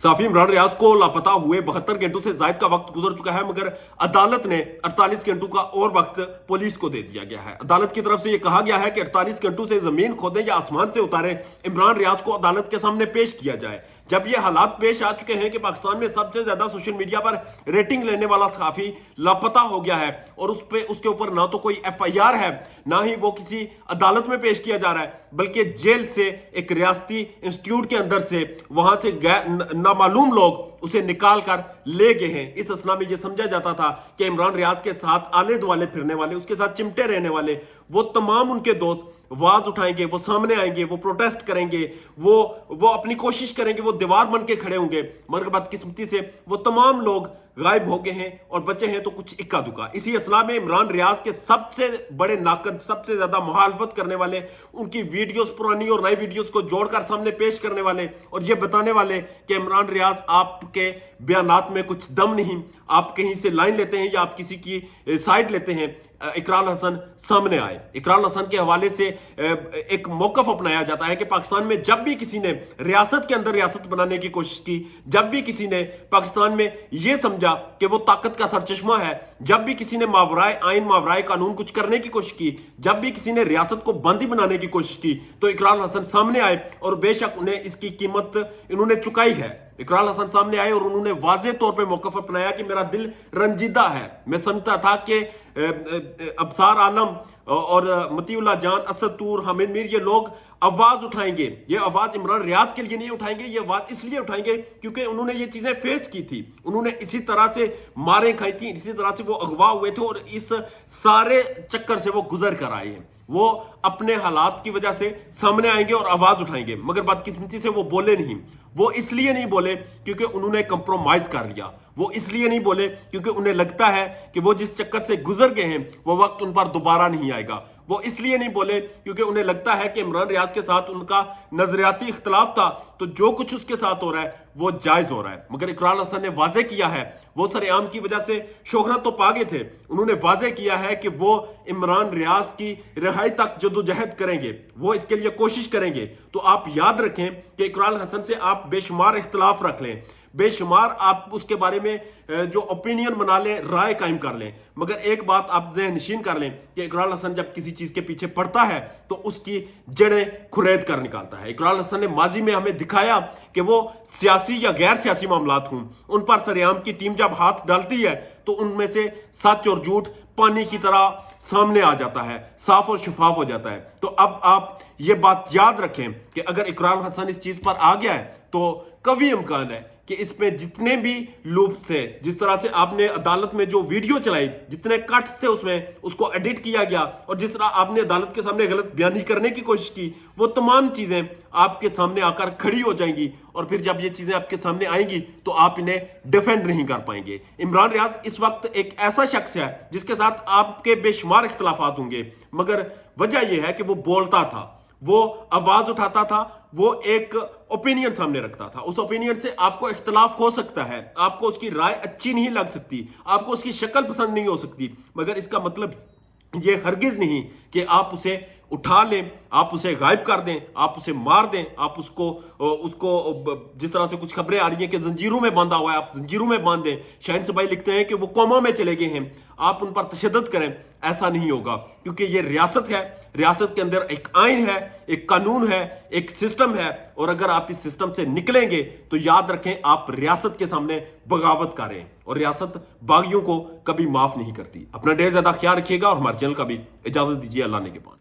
साफी इमरान रियाज को लापता हुए 72 घंटों से ज्यादा का वक्त गुजर चुका है, मगर अदालत ने 48 घंटों का और वक्त पुलिस को दे दिया गया है। अदालत की तरफ से यह कहा गया है कि 48 घंटों से जमीन खोदें या आसमान से उतारे, इमरान रियाज को अदालत के सामने पेश किया जाए। जब ये हालात पेश आ चुके हैं कि पाकिस्तान में सबसे ज्यादा सोशल मीडिया पर रेटिंग लेने वाला सहाफी लापता हो गया है और उसके ऊपर ना तो कोई FIR है, ना ही वो किसी अदालत में पेश किया जा रहा है, बल्कि जेल से एक रियासती इंस्टीट्यूट के अंदर से वहां से नामालूम लोग उसे निकाल कर ले गए हैं। इस असना में यह समझा जाता था कि इमरान रियाज के साथ आले दुआले फिरने वाले, उसके साथ चिमटे रहने वाले, वो तमाम उनके दोस्त आवाज उठाएंगे, वो सामने आएंगे, वो प्रोटेस्ट करेंगे, वो अपनी कोशिश करेंगे, वो दीवार बन के खड़े होंगे, मगर बदकिस्मती से वो तमाम लोग गायब हो गए हैं और बचे हैं तो कुछ इक्का दुक्का। इसी असला में इमरान रियाज के सबसे बड़े नाकद, सबसे ज्यादा मुखालफत करने वाले, उनकी वीडियोस पुरानी और नई वीडियोस को जोड़कर सामने पेश करने वाले और ये बताने वाले कि इमरान रियाज आपके बयानात में कुछ दम नहीं, आप कहीं से लाइन लेते हैं या आप किसी की साइड लेते हैं, इकराल हसन सामने आए। इकराल हसन के हवाले से एक मौकफ अपनाया जाता है कि पाकिस्तान में जब भी किसी ने रियासत के अंदर रियासत बनाने की कोशिश की, जब भी किसी ने पाकिस्तान में यह समझा कि वो ताकत का सरचश्मा है, जब भी किसी ने मावराए आइन मावराए कानून कुछ करने की कोशिश की, जब भी किसी ने रियासत को बंदी बनाने की कोशिश की, तो इकराल हसन सामने आए और बेशक उन्हें इसकी कीमत इन्होंने चुकाई है। इकराल हसन सामने आए और उन्होंने वाज़ेह तौर पे मौक़िफ़ अपनाया कि मेरा दिल रंजीदा है। मैं समझता था कि अबसार आलम और मतीउल्लाह जान, असद तूर, हामिद मीर, ये लोग आवाज उठाएंगे। ये आवाज इमरान रियाज के लिए नहीं उठाएंगे, ये आवाज इसलिए उठाएंगे क्योंकि उन्होंने ये चीजें फेस की थी, उन्होंने इसी तरह से मारें खाई थी, इसी तरह से वो अगवा हुए थे और इस सारे चक्कर से वो गुजर कर आए हैं। वो अपने हालात की वजह से सामने आएंगे और आवाज उठाएंगे, मगर बदकिस्मती से वो बोले नहीं। वो इसलिए नहीं बोले क्योंकि उन्होंने कंप्रोमाइज कर लिया, वो इसलिए नहीं बोले क्योंकि उन्हें लगता है कि वो जिस चक्कर से गुजर गए हैं वो वक्त उन पर दोबारा नहीं आएगा। वो इसलिए नहीं बोले क्योंकि उन्हें लगता है कि इमरान रियाज के साथ उनका नजरियाती इख्तलाफ था, तो जो कुछ उसके साथ हो रहा है वो जायज हो रहा है। मगर इकराल हसन ने वाज़ेह किया है, वो सरेआम की वजह से शोहरत तो पा गए थे, उन्होंने वाज़ेह किया है कि वो इमरान रियाज की रिहाई तक जदोजहद करेंगे, वो इसके लिए कोशिश करेंगे। तो आप याद रखें कि इकराल हसन से आप बेशुमार इख्तलाफ रख लें, बेशुमार आप उसके बारे में जो ओपिनियन बना लें, राय कायम कर लें, मगर एक बात आप ज़हन नशीन कर लें कि इकराल हसन जब किसी चीज़ के पीछे पड़ता है तो उसकी जड़ें खुरेद कर निकालता है। इकराल हसन ने माजी में हमें दिखाया कि वो सियासी या गैर सियासी मामलात हों, उन पर सरेआम की टीम जब हाथ डालती है तो उनमें से सच और झूठ पानी की तरह सामने आ जाता है, साफ और शफाफ हो जाता है। तो अब आप ये बात याद रखें कि अगर इकराल हसन इस चीज़ पर आ गया है तो कभी इम्कान है कि इसमें जितने भी लूप्स थे, जिस तरह से आपने अदालत में जो वीडियो चलाई, जितने कट्स थे उसमें, उसको एडिट किया गया और जिस तरह आपने अदालत के सामने गलत बयानी करने की कोशिश की, वो तमाम चीजें आपके सामने आकर खड़ी हो जाएंगी और फिर जब ये चीजें आपके सामने आएंगी तो आप इन्हें डिफेंड नहीं कर पाएंगे। इमरान रियाज इस वक्त एक ऐसा शख्स है जिसके साथ आपके बेशुमार इख्तलाफात होंगे, मगर वजह यह है कि वो बोलता था, वो आवाज उठाता था, वो एक ओपिनियन सामने रखता था। उस ओपिनियन से आपको इख्तलाफ हो सकता है, आपको उसकी राय अच्छी नहीं लग सकती, आपको उसकी शक्ल पसंद नहीं हो सकती, मगर इसका मतलब ये हरगिज नहीं कि आप उसे उठा लें, आप उसे गायब कर दें, आप उसे मार दें, आप उसको जिस तरह से कुछ खबरें आ रही हैं कि जंजीरों में बांधा हुआ है, आप जंजीरों में बांध दें। शाहीन सुबाई लिखते हैं कि वो कोमा में चले गए हैं, आप उन पर तशद्दुद करें, ऐसा नहीं होगा क्योंकि ये रियासत है, रियासत के अंदर एक आइन है, एक कानून है, एक सिस्टम है, और अगर आप इस सिस्टम से निकलेंगे तो याद रखें आप रियासत के सामने बगावत करें और रियासत बागियों को कभी माफ नहीं करती। अपना ढेर ज्यादा ख्याल रखिएगा और हमारे चैनल का भी इजाजत दीजिए। अल्लाह ने के पास।